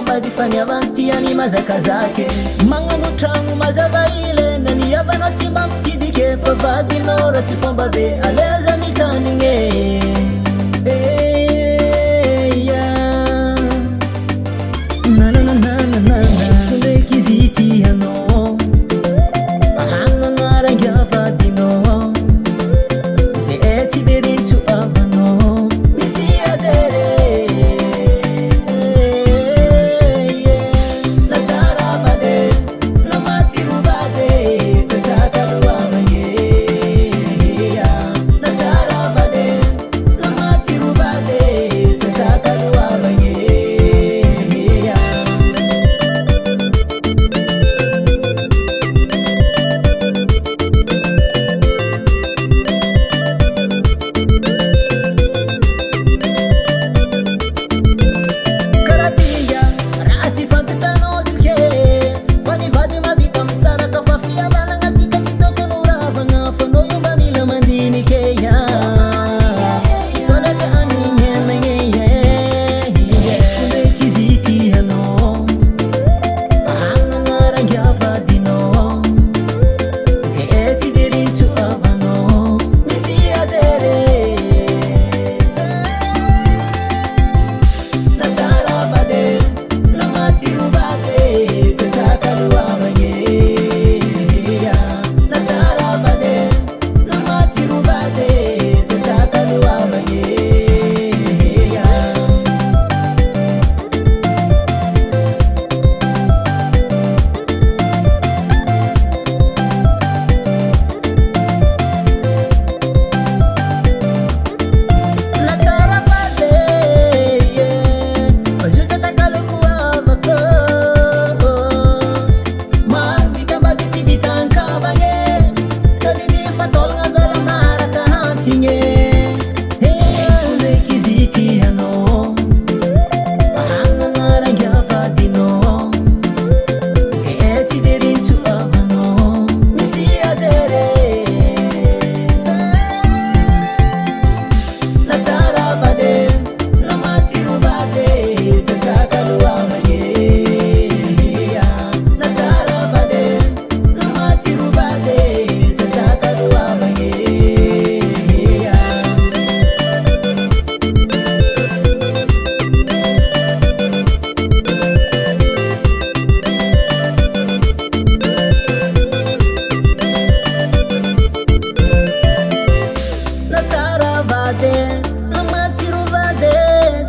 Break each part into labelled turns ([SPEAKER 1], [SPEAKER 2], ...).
[SPEAKER 1] mbadifany avantiany mazaka zake magnano tragno mazava ilena niavanao tsy mba mitidike fa vadinao raha tsy fomba be aleza mitanigny ndraiky izy tianao ahananarangia vadinao zay tsy berintso avanao misy adere natsara vade namatsiro vade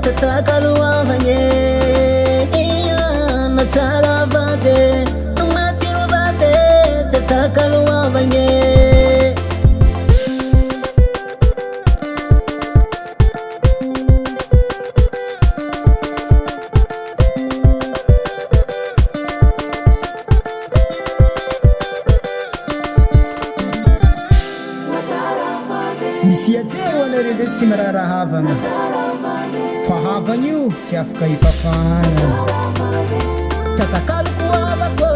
[SPEAKER 1] tsatakaloavanye natsara vade namatsiro vade tsatakaloavanye misy atsero anareo zay tsy mararahavagna fa havagna io tsy afaka ifafana tatakaloko avako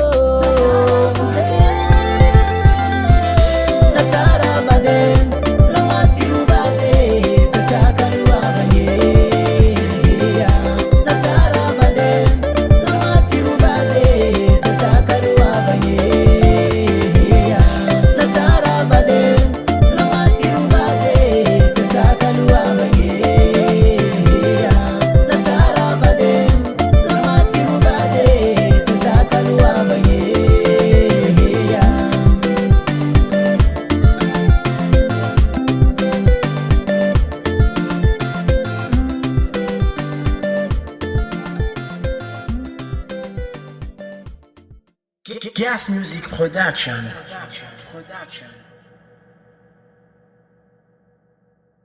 [SPEAKER 1] natsara vade namatsiro vade tatakalo avagny natsara vade namatsiro vade tatakalo avagny natsara vade
[SPEAKER 2] Gas Music Production.